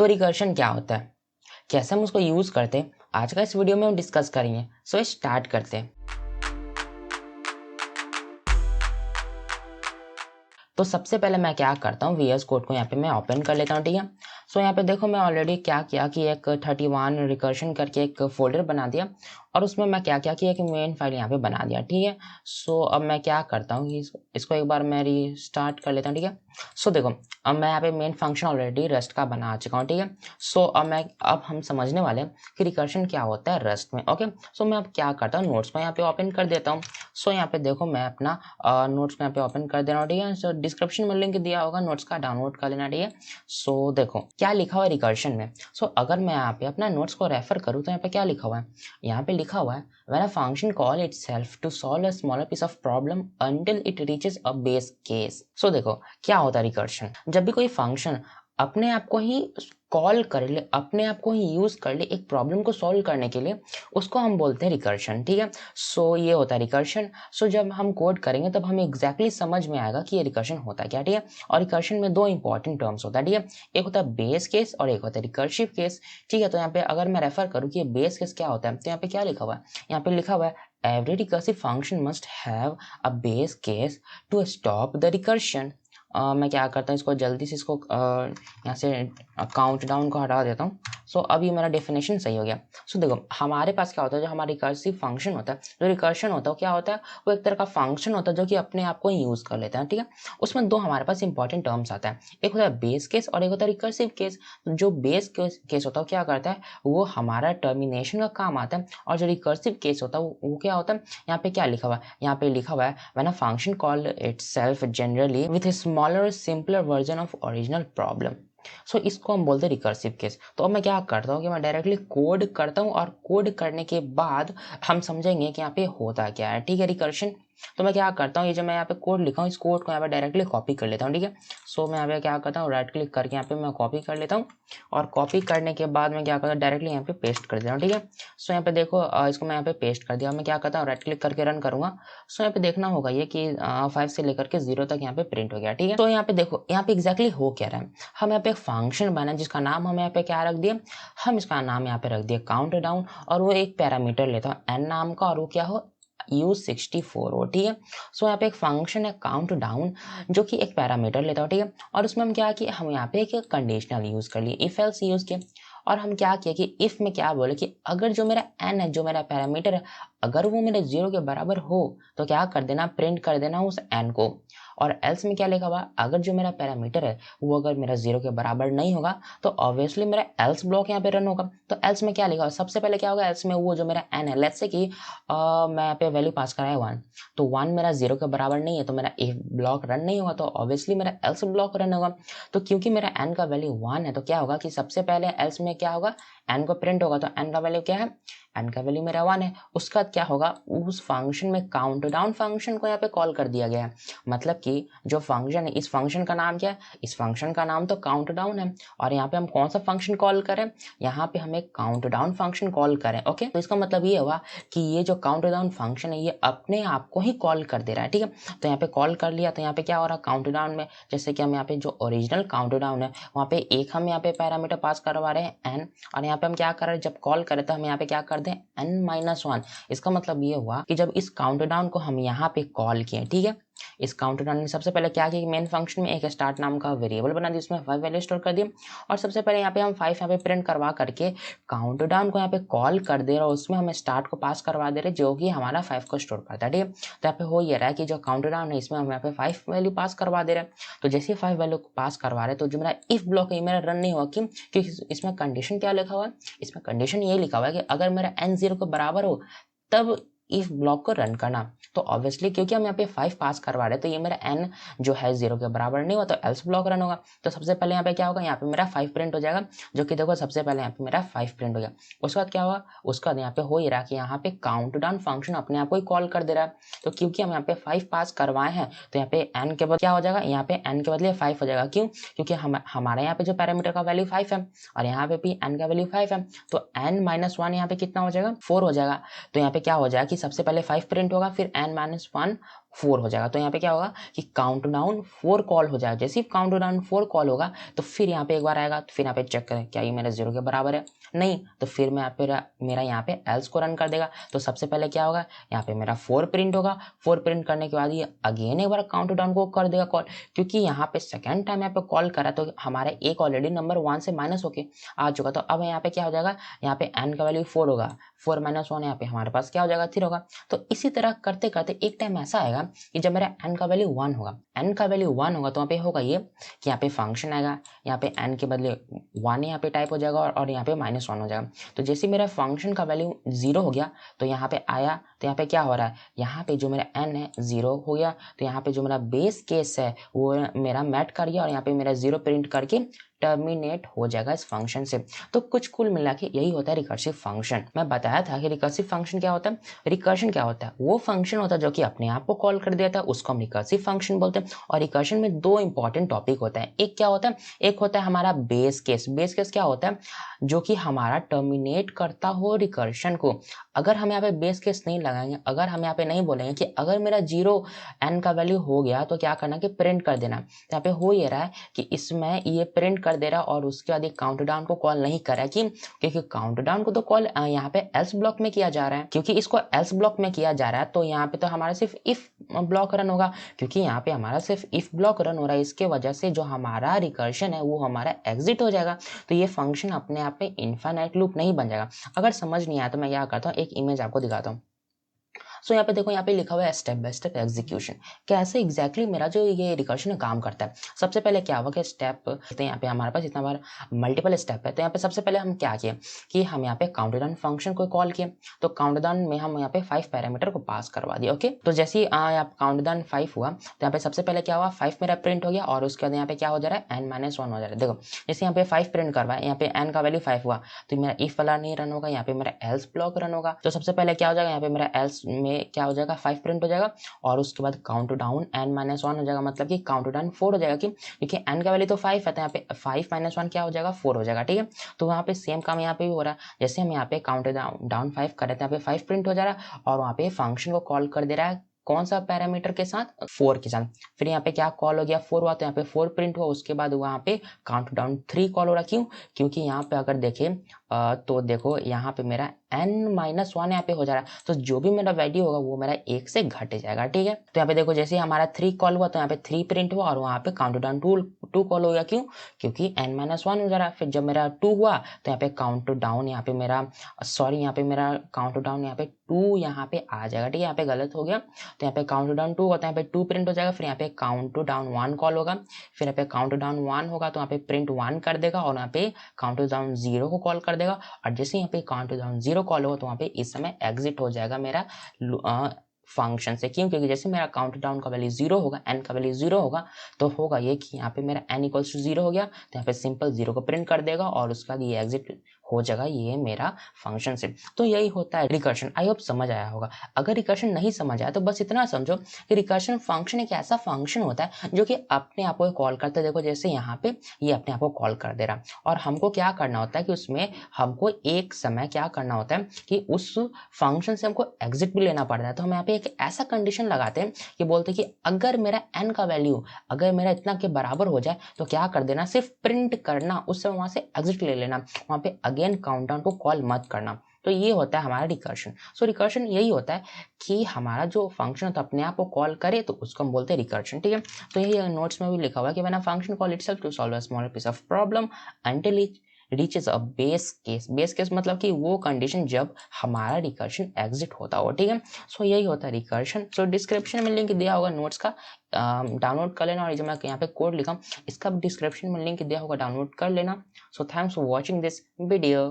तो रिकर्शन क्या होता है, कैसे हम उसको यूज करते हैं, आज का इस वीडियो में हम डिस्कस करेंगे। सो स्टार्ट करते हैं। तो सबसे पहले मैं क्या करता हूँ, VS कोड को यहाँ पे मैं ओपन कर लेता हूँ, ठीक है। सो यहाँ पे देखो मैं ऑलरेडी क्या किया कि एक 31 रिकर्शन करके एक फोल्डर बना दिया और उसमें मैं क्या किया कि एक मेन फाइल यहाँ पे बना दिया, ठीक है। सो अब मैं क्या करता हूँ कि इसको एक बार मैं रीस्टार्ट कर लेता हूँ, ठीक है। सो देखो अब मैं यहाँ पे मेन फंक्शन ऑलरेडी रस्ट का बना चुका हूँ, ठीक है। सो अब हम समझने वाले हैं कि रिकर्शन क्या होता है रस्ट में, ओके। सो मैं अब क्या करता हूँ, नोट्स को यहाँ पे ओपन कर देता हूँ। सो यहाँ पे देखो मैं अपना नोट्स को यहाँ पे ओपन कर दे रहा हूँ, ठीक है। सो डिस्क्रिप्शन में लिंक दिया होगा, नोट्स का डाउनलोड कर लेना, ठीक है। सो देखो क्या लिखा हुआ है रिकर्शन में। सो अगर मैं यहाँ पे अपना नोट्स को रेफर करूँ तो यहाँ पे क्या लिखा हुआ है, यहाँ पे लिखा हुआ है when a function call itself to solve a smaller piece of problem until it reaches a base case। सो देखो क्या होता है रिकर्शन, जब भी कोई फंक्शन अपने आप को ही कॉल कर ले, अपने आप को ही यूज कर ले एक प्रॉब्लम को सॉल्व करने के लिए, उसको हम बोलते हैं रिकर्शन, ठीक है। सो ये होता है रिकर्शन। सो जब हम कोड करेंगे तब हमें एग्जैक्टली समझ में आएगा कि ये रिकर्शन होता है क्या, ठीक है। और रिकर्शन में दो इंपॉर्टेंट टर्म्स होता है, ठीक है। एक होता है बेस केस और एक होता है रिकर्सिव केस, ठीक है। तो यहाँ पे अगर मैं रेफर करूँ कि ये बेस केस क्या होता है, तो यहाँ पे क्या लिखा हुआ है, यहाँ पे लिखा हुआ है every recursive function must have a base case to stop the recursion। मैं क्या करता हूँ, इसको जल्दी से इसको यहाँ से काउंट डाउन को हटा देता हूँ। सो अब ये मेरा डेफिनेशन सही हो गया। सो देखो हमारे पास क्या होता है, जो हमारा रिकर्सिव फंक्शन होता है, जो रिकर्शन होता है क्या होता है, वो एक तरह का फंक्शन होता है जो कि अपने आप को यूज कर लेता है, ठीक है। उसमें दो हमारे पास इंपॉर्टेंट टर्म्स आता है, एक होता है बेस केस और एक होता है रिकर्सिव केस। जो बेस केस होता है क्या करता है, वो हमारा टर्मिनेशन का काम आता है, और जो रिकर्सिव केस होता है वो क्या होता है, यहाँ पे क्या लिखा हुआ है, यहाँ पे लिखा हुआ है when a function call itself generally with a smaller simpler version of original problem. So इसको हम बोलते हैं रिकर्सिव केस। तो अब मैं क्या करता हूँ कि मैं डायरेक्टली कोड करता हूँ, और कोड करने के बाद हम समझेंगे कि यहाँ पे होता क्या है, ठीक है, रिकर्शन। तो मैं क्या करता हूँ, ये जो मैं यहाँ पे कोड लिखा हूँ इस कोड को यहाँ पे डायरेक्टली कॉपी कर लेता हूँ, ठीक है। सो मैं यहाँ पे क्या करता हूँ, राइट क्लिक करके यहाँ पे मैं कॉपी कर लेता हूँ, और कॉपी करने के बाद मैं क्या करता हूँ, डायरेक्टली यहाँ पे पेस्ट कर देता हूँ, ठीक है। सो यहाँ पे देखो इसको मैं यहाँ पे पेस्ट कर दिया। मैं क्या करता हूँ, राइट क्लिक करके रन करूंगा। सो यहाँ पे देखना होगा ये कि 5 से लेकर के 0 तक यहाँ पे प्रिंट हो गया, ठीक है। तो यहाँ पे देखो यहाँ पे एग्जैक्टली हो क्या रहा है, हम यहाँ पे एक फंक्शन बना जिसका नाम हम यहाँ पे क्या रख दिए, हम इसका नाम यहाँ पे रख दिया काउंट डाउन, और वो एक पैरामीटर लेता हूँ n नाम का, और वो क्या हो U64 हो, ठीक है। सो यहाँ पे एक फंक्शन है काउंट डाउन जो कि एक पैरामीटर लेता हो, ठीक है। और उसमें हम क्या किए, हम यहाँ पे एक कंडीशनल यूज कर लिए, इफ एल्स यूज किए। और हम क्या किया कि इफ में क्या बोले कि अगर जो मेरा n है, जो मेरा पैरामीटर है, अगर वो मेरे 0 के बराबर हो तो क्या कर देना, प्रिंट कर देना उस n को। और एल्स में क्या लिखा हुआ, अगर जो मेरा पैरामीटर है वो अगर मेरा 0 के बराबर नहीं होगा तो ऑब्वियसली मेरा एल्स ब्लॉक यहाँ पे रन होगा। तो एल्स में क्या लिखा हुआ, सबसे पहले क्या होगा, एल्स में वो जो मेरा n है, लेट्स से कि मैं यहाँ पे वैल्यू पास कराया 1, तो 1 मेरा 0 के बराबर नहीं है तो मेरा इफ ब्लॉक रन नहीं होगा, तो ऑब्वियसली मेरा एल्स ब्लॉक रन होगा। तो क्योंकि मेरा n का वैल्यू 1 है तो क्या होगा कि सबसे पहले एल्स में क्या होगा, n को प्रिंट होगा। तो n का वैल्यू क्या है, n का वैल्यू मेरा 1 है। उसका बाद क्या होगा, उस फंक्शन में काउंट डाउन फंक्शन को यहाँ पे कॉल कर दिया गया है। मतलब कि जो फंक्शन है, इस फंक्शन का नाम क्या है, इस फंक्शन का नाम तो काउंट डाउन है। और यहाँ पे हम कौन सा फंक्शन कॉल करें, यहाँ पे हम एक काउंट डाउन फंक्शन कॉल करें, ओके। तो इसका मतलब ये हुआ कि ये जो काउंट डाउन फंक्शन है ये अपने आप को ही कॉल कर दे रहा है, ठीक है। तो यहाँ पे कॉल कर लिया, तो यहाँ पे क्या हो रहा है, काउंट डाउन में जैसे कि हम यहाँ पे जो ओरिजिनल काउंट डाउन है वहाँ पे एक हम यहाँ पे पैरामीटर पास करवा रहे हैं n, और यहाँ पे हम क्या कर रहे हैं, जब कॉल करें तो हम यहाँ पे क्या कर दें n-1। इसका मतलब ये हुआ कि जब इस काउंट डाउन को हम यहाँ पे कॉल किए, ठीक है, इस काउंट डाउन में सबसे पहले क्या किया, मेन फंक्शन में एक स्टार्ट नाम का वेरिएबल बना दिया, उसमें 5 वैल्यू स्टोर कर दिया, और सबसे पहले यहाँ पे हम 5 यहाँ पे प्रिंट करवा करके काउंट डाउन को यहाँ पे कॉल कर दे रहे, और उसमें हमें स्टार्ट को पास करवा दे रहे जो कि हमारा 5 को स्टोर करता है, ठीक है। तो यहाँ पे हो ये रहा है कि जो काउंट डाउन है इसमें हम यहाँ पे 5 वैल्यू पास करवा दे रहे हैं। तो जैसे 5 वैल्यू पास करवा रहे तो जो मेरा इफ ब्लॉक है मेरा रन नहीं हुआ, क्योंकि इसमें कंडीशन क्या लिखा हुआ है, इसमें कंडीशन ये लिखा हुआ है कि अगर मेरा n 0 के बराबर हो तब इफ ब्लॉक को रन करना। तो ऑब्वियसली क्योंकि हम यहाँ पे 5 पास करवा रहे हैं तो ये मेरा n जो है 0 के बराबर नहीं हुआ तो एल्स ब्लॉक रन होगा। तो सबसे पहले यहाँ पे क्या होगा, यहाँ पे मेरा 5 प्रिंट हो जाएगा, जो कि देखो सबसे पहले यहाँ पे मेरा 5 प्रिंट हो गया। उसके बाद क्या हुआ, उसके बाद यहाँ पे हो ही रहा कि यहाँ पे काउंट डाउन फंक्शन अपने आप को ही कॉल कर दे रहा है। तो क्योंकि हम यहाँ पे 5 पास करवाए हैं तो यहाँ पे n के बदले क्या हो जाएगा, यहाँ पे n के बदले 5 हो जाएगा। क्यों, क्योंकि हमारे यहाँ पे जो पैरामीटर का वैल्यू 5 है और यहाँ पे भी n का वैल्यू 5 है, तो n-1 यहाँ पे कितना हो जाएगा, 4 हो जाएगा। तो यहाँ पे क्या हो जाएगा कि सबसे पहले 5 प्रिंट होगा, फिर n-1 4 हो जाएगा। तो यहाँ पे क्या होगा कि काउंटडाउन 4 कॉल हो जाएगा। जैसे ही काउंटडाउन 4 कॉल होगा तो फिर यहाँ पे एक बार आएगा, तो फिर यहाँ पे चेक करें क्या ये मेरे 0 के बराबर है, नहीं, तो फिर मैं मेरा यहाँ पे एल्स को रन कर देगा। तो सबसे पहले क्या होगा, यहाँ पे मेरा 4 प्रिंट होगा। 4 प्रिंट करने के बाद ये अगेन एक बार काउंटडाउन को कर देगा कॉल, क्योंकि यहाँ पे सेकेंड टाइम यहाँ पे कॉल करा तो हमारा एक ऑलरेडी नंबर 1 से माइनस होके आ चुका। तो अब यहाँ पे क्या हो जाएगा, यहाँ पे n का वैल्यू 4 होगा, 4 - 1 यहाँ पे हमारे पास क्या हो जाएगा, 3 होगा। तो इसी तरह करते करते एक टाइम ऐसा आएगा कि जब मेरा n का वैल्यू 1 होगा, n का वैल्यू 1 होगा तो यहाँ पे होगा ये कि यहाँ पे फंक्शन आएगा, यहाँ पे n के बदले 1 यहाँ पे टाइप हो जाएगा और यहाँ पे -1 हो जाएगा। तो जैसे मेरा फंक्शन का वैल्यू 0 हो गया तो यहाँ पे आया, तो यहाँ पे क्या हो रहा है, यहाँ पे जो मेरा n है 0 हो गया, तो यहाँ पे जो मेरा बेस केस है वो मेरा मैट कर गया और यहाँ पे मेरा 0 प्रिंट करके टर्मिनेट हो जाएगा इस फंक्शन से। तो कुछ कुल मिला के यही होता है रिकर्सिव फंक्शन। मैं बताया था कि रिकर्सिव फंक्शन क्या होता है। रिकर्शन क्या होता है, वो फंक्शन होता है जो कि अपने आप को कॉल कर देता है, उसको हम रिकर्सिव फंक्शन बोलते हैं। और रिकर्शन में दो इंपॉर्टेंट टॉपिक होता है, एक क्या होता है, एक होता है हमारा बेस केस। बेस केस क्या होता है, जो कि हमारा टर्मिनेट करता हो रिकर्शन को। अगर हम यहाँ पे बेस केस नहीं लगाएंगे, अगर हम यहाँ पे नहीं बोलेंगे कि अगर मेरा 0 n का वैल्यू हो गया तो क्या करना कि प्रिंट कर देना, तो यहाँ पे हो ये रहा है कि इसमें ये प्रिंट कर दे रहा और उसके बाद एक काउंटडाउन को कॉल नहीं कर रहा है, क्योंकि काउंटडाउन को तो कॉल यहाँ पे एल्स ब्लॉक में किया जा रहा है। क्योंकि इसको एल्स ब्लॉक में किया जा रहा है तो यहाँ पे तो हमारा सिर्फ इफ ब्लॉक रन होगा, क्योंकि यहाँ पे हमारा सिर्फ इफ ब्लॉक रन हो रहा है। इसके वजह से जो हमारा रिकर्शन है वो हमारा एग्जिट हो जाएगा। तो ये फंक्शन अपने आप में इनफाइनाइट लूप नहीं बन जाएगा। अगर समझ नहीं आया तो मैं क्या करता हूँ, एक इमेज आपको दिखाता हूँ। सो यहाँ पे देखो, यहाँ पे लिखा हुआ है स्टेप बाय स्टेप एग्जीक्यूशन। कैसे एग्जैक्टली मेरा जो ये रिकर्शन काम करता है। सबसे पहले क्या हुआ कि स्टेप, तो यहाँ पे हमारे पास इतना बार मल्टीपल स्टेप है। तो यहाँ पे सबसे पहले हम क्या किए कि हम यहाँ पे काउंटडाउन फंक्शन को कॉल किए। तो काउंटडाउन में हम यहाँ पे 5 पैरामीटर को पास करवा दिए। ओके, तो जैसे ही यहाँ काउंटडाउन 5 हुआ तो यहाँ पे सबसे पहले क्या हुआ, 5 मेरा प्रिंट हो गया और उसके बाद यहाँ पे क्या हो जा रहा है, n - 1 हो जा रहा है। देखो जैसे यहाँ पे 5 प्रिंट करवा, यहाँ पे n का वैल्यू 5 हुआ तो मेरा इफ वाला नहीं रन होगा, यहाँ पे मेरा एल्स ब्लॉक रन होगा। तो सबसे पहले क्या हो जाएगा, यहाँ पे मेरा एल्स में क्या हो जाएगा, 5 प्रिंट हो जाएगा और उसके बाद काउंट डाउन n - 1 हो जाएगा, मतलब कि काउंट डाउन 4 हो जाएगा। क्योंकि n का वैल्यू तो 5 है तो यहाँ पे 5 - 1 क्या हो जाएगा, 4 हो जाएगा। ठीक है, तो वहाँ पे सेम काम यहाँ पे भी हो रहा है। जैसे हम यहाँ पे काउंट डाउन 5 कर रहे थे, यहाँ पे 5 प्रिंट हो जा रहा है और वहाँ पे फंक्शन को कॉल कर दे रहा है कौन सा पैरामीटर के साथ, 4 के साथ। फिर यहाँ पे क्या कॉल हो गया, 4 हुआ तो यहाँ पे 4 प्रिंट हुआ। उसके बाद वहाँ पे काउंट डाउन 3 कॉल हो रहा, क्यों, क्योंकि यहाँ पे अगर देखें तो देखो यहाँ पे मेरा n - 1 यहाँ पे हो जा रहा है, तो जो भी मेरा वैल्यू होगा वो मेरा 1 से घट जाएगा। ठीक है, तो यहाँ पे देखो जैसे हमारा 3 कॉल हुआ तो यहाँ पे 3 प्रिंट हुआ और वहाँ पे काउंट डाउन 2 कॉल हो गया, क्यों, क्योंकि n - 1 हो जा रहा है। फिर जब मेरा 2 हुआ तो यहाँ पे काउंट डाउन, यहाँ पे मेरा यहाँ पे मेरा काउंट डाउन यहाँ पे 2 यहाँ पे आ जाएगा। ठीक है, यहाँ पे गलत हो गया, तो यहाँ पे काउंट डाउन 2 होता है, यहाँ पे 2 प्रिंट हो जाएगा। फिर यहाँ पे काउंट डाउन 1 कॉल होगा, फिर यहाँ पे काउंट डाउन 1 होगा तो यहाँ पे प्रिंट 1 कर देगा और यहाँ पे काउंट डाउन 0 को कॉल कर देगा। और जैसे यहाँ पे काउंट डाउन 0 कॉल होगा तो वहाँ पे इस समय एग्जिट हो जाएगा मेरा फंक्शन से, क्यों, क्योंकि जैसे मेरा काउंट डाउन का वैल्यू 0 होगा, n का वैल्यू 0 होगा तो होगा ये कि यहाँ पे मेरा n = 0 हो गया तो यहाँ पे सिंपल 0 को प्रिंट कर देगा और उसके बाद ये एग्जिट हो जाएगा ये मेरा फंक्शन से। तो यही होता है रिकर्शन। आई होप समझ आया होगा। अगर रिकर्शन नहीं समझ आया तो बस इतना समझो कि रिकर्शन फंक्शन एक ऐसा फंक्शन होता है जो कि अपने आप को कॉल करता है। देखो जैसे यहाँ पे ये अपने आप को कॉल कर दे रहा और हमको क्या करना होता है कि उसमें हमको एक समय क्या करना होता है कि उस फंक्शन से हमको एग्जिट भी लेना पड़ता है। तो हम यहाँ पे एक ऐसा कंडीशन लगाते हैं कि बोलते हैं कि अगर मेरा n का वैल्यू अगर मेरा इतना के बराबर हो जाए तो क्या कर देना, सिर्फ प्रिंट करना, उस समय वहां से एग्जिट ले लेना, वहां पे अगेन काउंटडाउन को कॉल मत करना। तो ये होता है हमारा रिकर्शन। सो रिकर्शन यही होता है कि हमारा जो फंक्शन होता है अपने आप को कॉल करे तो उसको हम बोलते हैं रिकर्शन। ठीक है, तो यही नोट्स में भी लिखा हुआ है कि when a function call itself to solve a smaller piece of problem until it reaches a base case. Base case मतलब कि वो कंडीशन जब हमारा रिकर्शन एग्जिट होता हो। ठीक है, सो यही होता है रिकर्शन। सो डिस्क्रिप्शन में लिंक दिया होगा नोट्स का, डाउनलोड कर लेना। और जो मैं यहाँ पे कोड लिखा इसका डिस्क्रिप्शन में लिंक दिया होगा, डाउनलोड कर लेना। So thanks for watching this video.